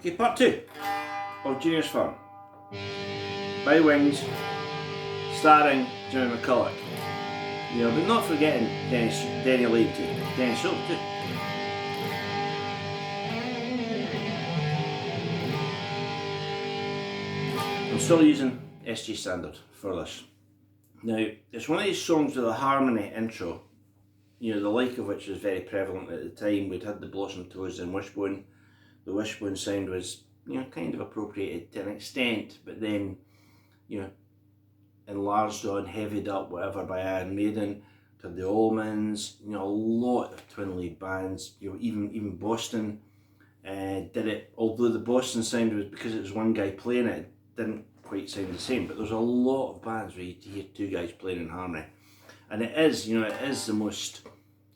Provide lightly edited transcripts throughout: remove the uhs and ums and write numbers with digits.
Okay, part 2 of Junior's Farm by Wings, starring Jimmy McCulloch. You know, but not forgetting Denny Lane too. Dennis Hill too. I'm still using SG Standard for this. Now, it's one of these songs with a harmony intro, you know, the like of which was very prevalent at the time. We'd had the Blossom Toes and Wishbone. The Wishbone sound was, you know, kind of appropriated to an extent, but then, you know, enlarged on, heavied up, whatever, by Iron Maiden, to the Allmans, you know, a lot of twin lead bands, you know, even Boston did it, although the Boston sound was, because it was one guy playing it, it didn't quite sound the same, but there's a lot of bands where you hear two guys playing in harmony. And it is, you know, it is the most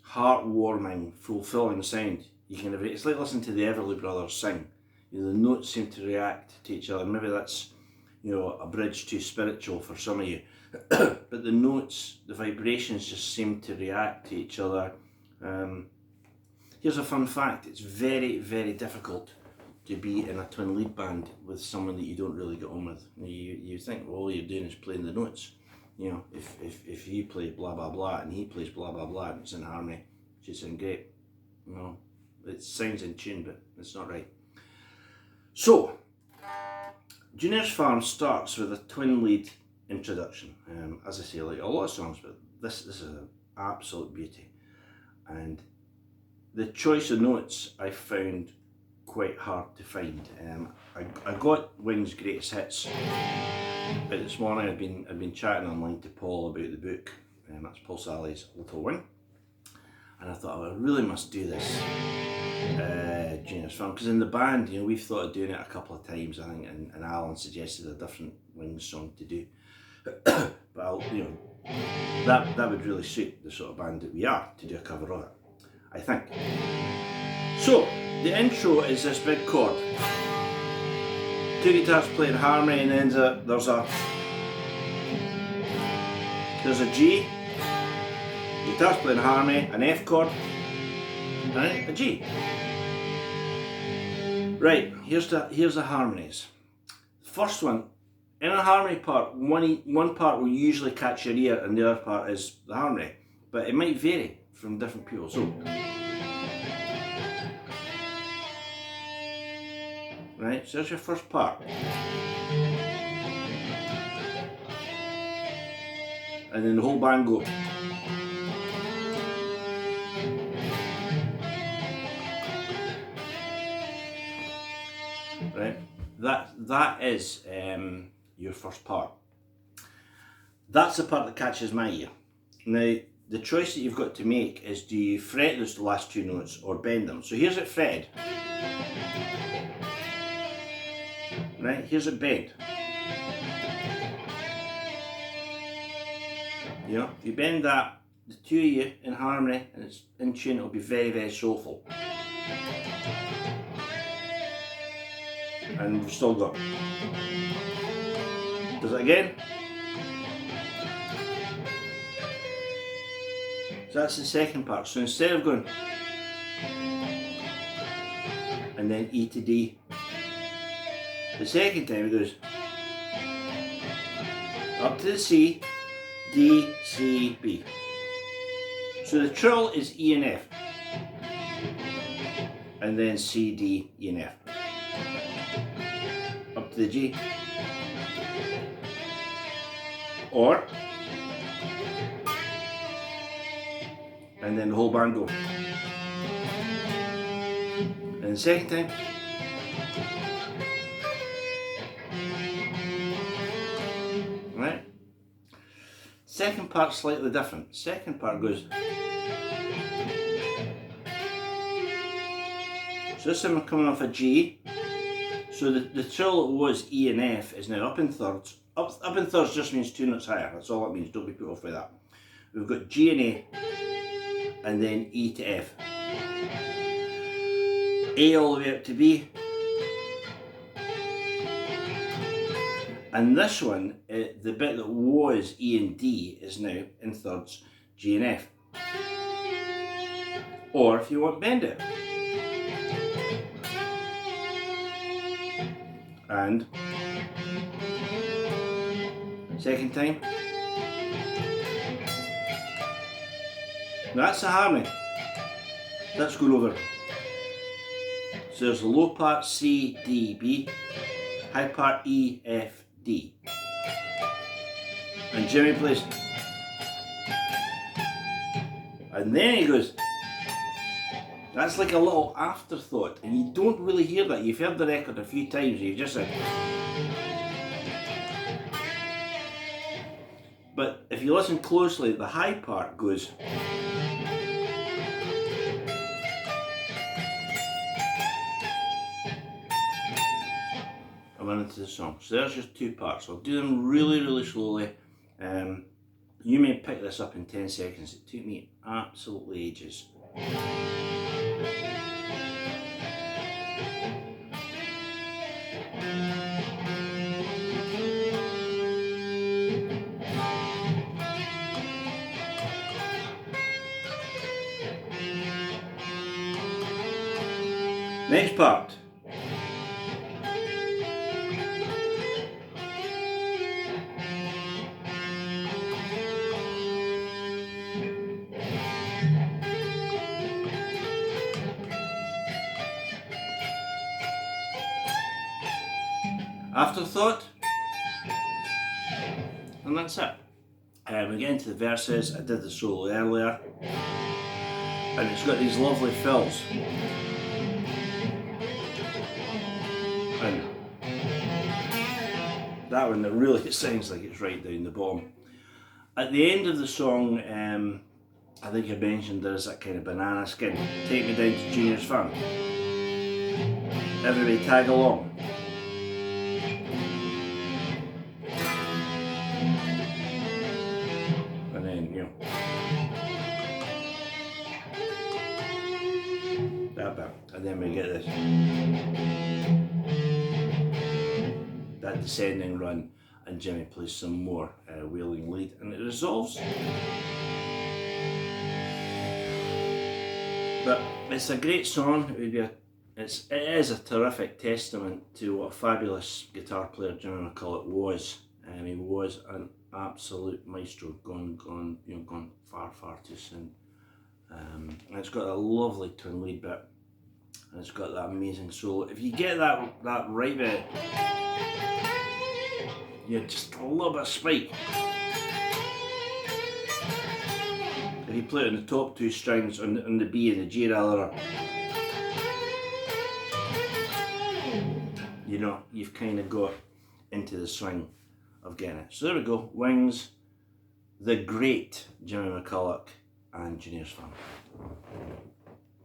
heartwarming, fulfilling sound you can ever. It's like listening to the Everly Brothers sing. You know, the notes seem to react to each other. Maybe that's, you know, a bridge too spiritual for some of you. But the notes, the vibrations just seem to react to each other. Here's a fun fact. It's very, very difficult to be in a twin lead band with someone that you don't really get on with. You think, well, all you're doing is playing the notes. You know, if you play blah blah blah and he plays blah blah blah and it's in harmony, it should sound great. You know, it sounds in tune, but it's not right. So, Junior's Farm starts with a twin lead introduction. As I say, like a lot of songs, but this is an absolute beauty. And the choice of notes I found quite hard to find. I got Wings' greatest hits, but this morning I'd been chatting online to Paul about the book, that's Paul Salley's Little Wing, and I thought, oh, I really must do this Junior's Farm, because in the band, you know, we've thought of doing it a couple of times, I think, and Alan suggested a different Wings song to do, but I'll, you know, that would really suit the sort of band that we are, to do a cover of it, I think. So, the intro is this big chord. Two guitars playing harmony, and then there's a G, guitars playing harmony, an F chord, and a G. Right, here's the harmonies. First one, in a harmony part, one part will usually catch your ear and the other part is the harmony, but it might vary from different people. So, right, so that's your first part. And then the whole band go. Right, that is your first part. That's the part that catches my ear. Now, the choice that you've got to make is, do you fret those last two notes or bend them? So here's it fretted. Right, here's it bent. You know, if you bend that, the two of you in harmony and it's in tune, it'll be very, very soulful. And we've still got. Does it again? So that's the second part. So instead of going and then E to D, the second time it goes up to the C, D, C, B. So the trill is E and F, and then C, D, E and F. Up to the G. Or, and then the whole band go. And the second time, right? Second part's slightly different. Second part goes. So this time we're coming off a G. So the trill that was E and F is now up in thirds. Up in thirds just means two notes higher. That's all it means. Don't be put off by that. We've got G and A, and then E to F. A all the way up to B. And this one, the bit that was E and D is now in thirds, G and F. Or if you want, bend it. and second time. Now that's the harmony. That's going over. So there's the low part C, D, B, high part E, F, D. And Jimmy plays. And then he goes. That's like a little afterthought, and you don't really hear that. You've heard the record a few times, you've just said. But if you listen closely, the high part goes. I went into the song. So there's just two parts. I'll do them really, really slowly. You may pick this up in 10 seconds. It took me absolutely ages. Next part. Afterthought, and that's it. We get into the verses. I did the solo earlier, and it's got these lovely fills. And that one, that really sounds like it's right down the bottom. At the end of the song, I think I mentioned there's that kind of banana skin. Take me down to Junior's farm. Everybody tag along. And then, you know, that bit. And then we get this. That descending run, and Jimmy plays some more wailing lead, and it resolves. But it's a great song. It is a terrific testament to what a fabulous guitar player Jimmy McCulloch was. He was an absolute maestro, gone far, far too soon. And it's got a lovely twin lead bit, and it's got that amazing solo. If you get that right bit, just a little bit of spike. If you play it on the top two strings, on the B and the G rather, you've kind of got into the swing of getting it. So there we go, Wings, the great Jimmy McCulloch, and Junior's Farm.